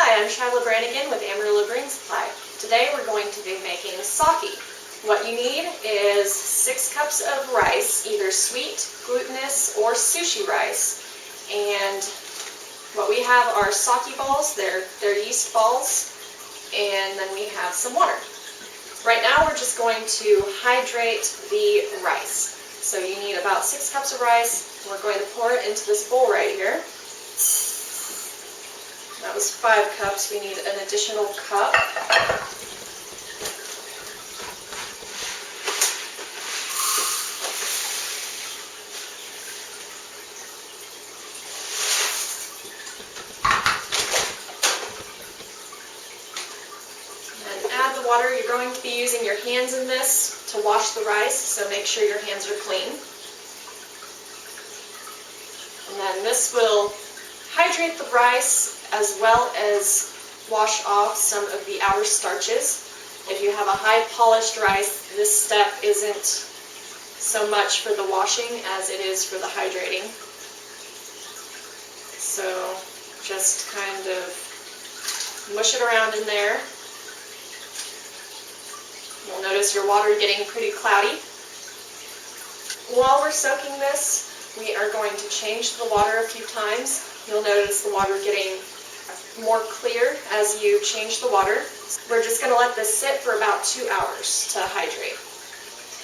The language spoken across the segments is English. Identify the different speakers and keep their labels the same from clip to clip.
Speaker 1: Hi, I'm Shiloh Branigan with Amarillo Brewing Supply. Today we're going to be making sake. What you need is 6 cups of rice, either sweet, glutinous, or sushi rice. And what we have are sake balls, they're yeast balls, and then we have some water. Right now we're just going to hydrate the rice. So you need about 6 cups of rice. We're going to pour it into this bowl right here. That was 5 cups. We need an additional cup. And add the water. You're going to be using your hands in this to wash the rice, so make sure your hands are clean. And then this will hydrate the rice as well as wash off some of the outer starches. If you have a high polished rice, this step isn't so much for the washing as it is for the hydrating. So just kind of mush it around in there. You'll notice your water getting pretty cloudy. While we're soaking this, we are going to change the water a few times. You'll notice the water getting more clear as you change the water. We're just going to let this sit for about 2 hours to hydrate.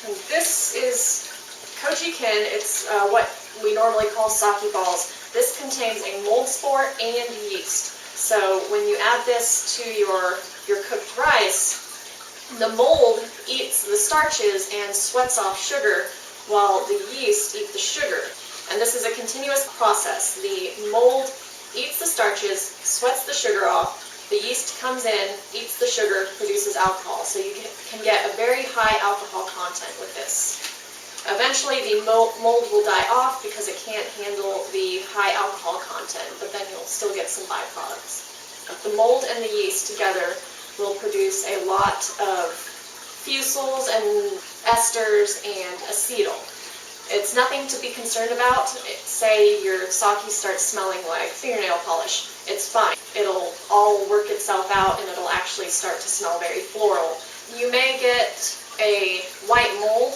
Speaker 1: And this is koji kin. It's what we normally call sake balls. This contains a mold spore and yeast. So when you add this to your cooked rice, the mold eats the starches and sweats off sugar, while the yeast eat the sugar. And this is a continuous process. The mold eats the starches, sweats the sugar off, the yeast comes in, eats the sugar, produces alcohol. So you can get a very high alcohol content with this. Eventually the mold will die off because it can't handle the high alcohol content, but then you'll still get some byproducts. The mold and the yeast together will produce a lot of fusels and esters and acetyl. It's nothing to be concerned about. Say your sake starts smelling like fingernail polish. It's fine. It'll all work itself out and it'll actually start to smell very floral. You may get a white mold.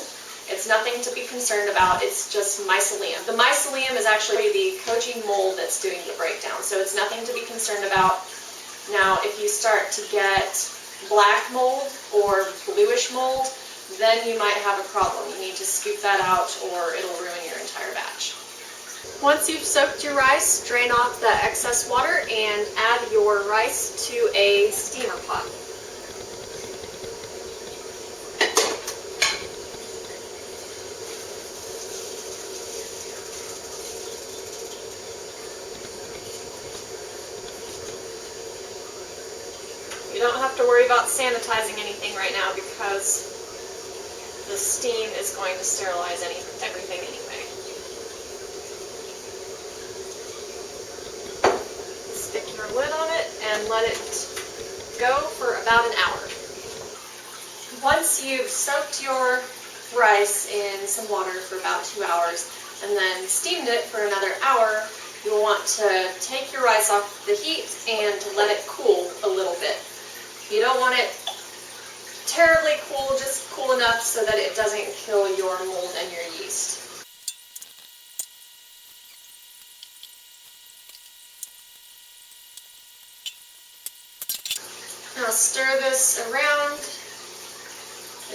Speaker 1: It's nothing to be concerned about. It's just mycelium. The mycelium is actually the koji mold that's doing the breakdown, so it's nothing to be concerned about. Now, if you start to get black mold or bluish mold, then you might have a problem. You need to scoop that out or it'll ruin your entire batch. Once you've soaked your rice, drain off the excess water and add your rice to a steamer pot. You don't have to worry about sanitizing anything right now because the steam is going to sterilize everything anyway. Stick your lid on it and let it go for about an hour. Once you've soaked your rice in some water for about 2 hours and then steamed it for another hour, you'll want to take your rice off the heat and let it cool a little bit. You don't want it terribly cool, just cool enough so that it doesn't kill your mold and your yeast. Now stir this around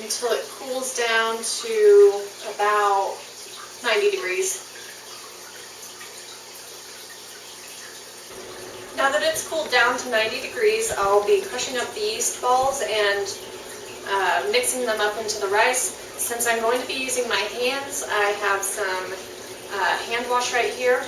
Speaker 1: until it cools down to about 90 degrees. Now that it's cooled down to 90 degrees, I'll be crushing up the yeast balls and mixing them up into the rice. Since I'm going to be using my hands, I have some hand wash right here.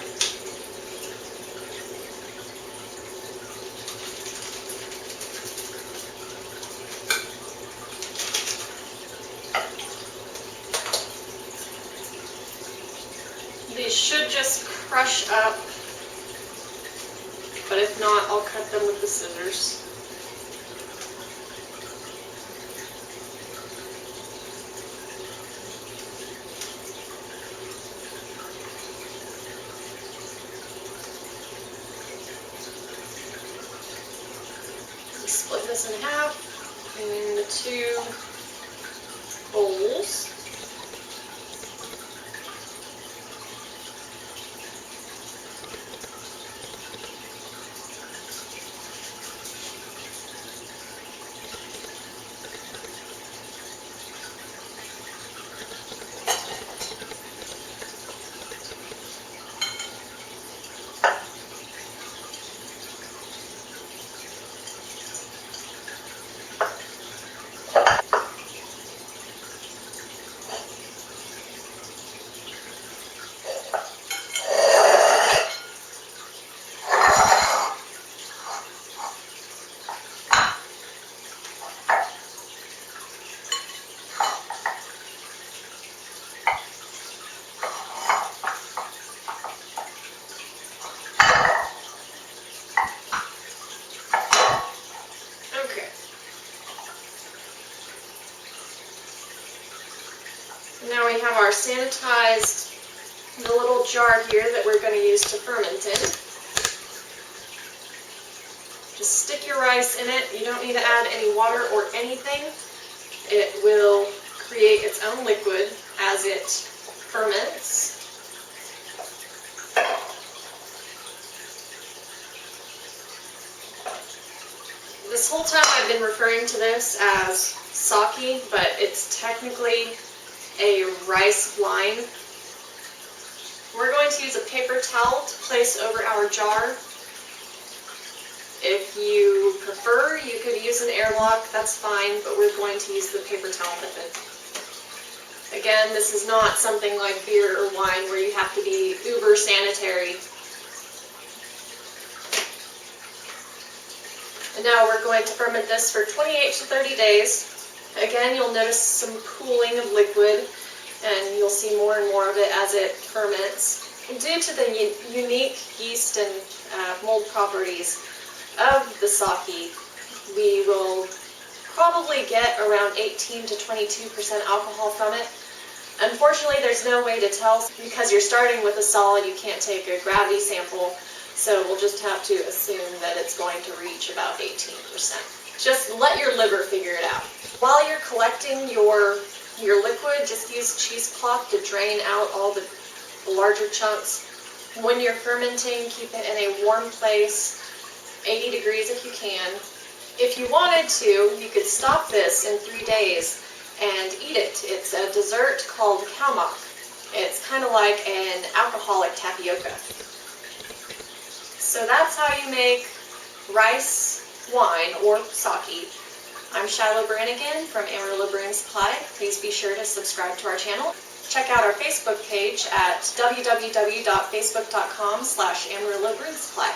Speaker 1: These should just crush up, but if not, I'll cut them with the scissors. split this in half into 2 bowls. Now we have our sanitized the little jar here that we're going to use to ferment in. Just stick your rice in it. You don't need to add any water or anything. It will create its own liquid as it ferments. This whole time I've been referring to this as sake, but it's technically a rice wine. We're going to use a paper towel to place over our jar. If you prefer, you could use an airlock, that's fine, but we're going to use the paper towel method. Again, this is not something like beer or wine where you have to be uber sanitary. And now we're going to ferment this for 28 to 30 days. Again, you'll notice some pooling of liquid, and you'll see more and more of it as it ferments. Due to the unique yeast and mold properties of the sake, we will probably get around 18 to 22% alcohol from it. Unfortunately, there's no way to tell because you're starting with a solid. You can't take a gravity sample, so we'll just have to assume that it's going to reach about 18%. Just let your liver figure it out. While you're collecting your liquid, just use a cheesecloth to drain out all the larger chunks. When you're fermenting, keep it in a warm place, 80 degrees if you can. If you wanted to, you could stop this in 3 days and eat it. It's a dessert called kalmak. It's kind of like an alcoholic tapioca. So that's how you make rice wine or sake. I'm Shiloh Branigan from Amarillo Brewing Supply. Please be sure to subscribe to our channel. Check out our Facebook page at www.facebook.com/Amarillo Brewing Supply.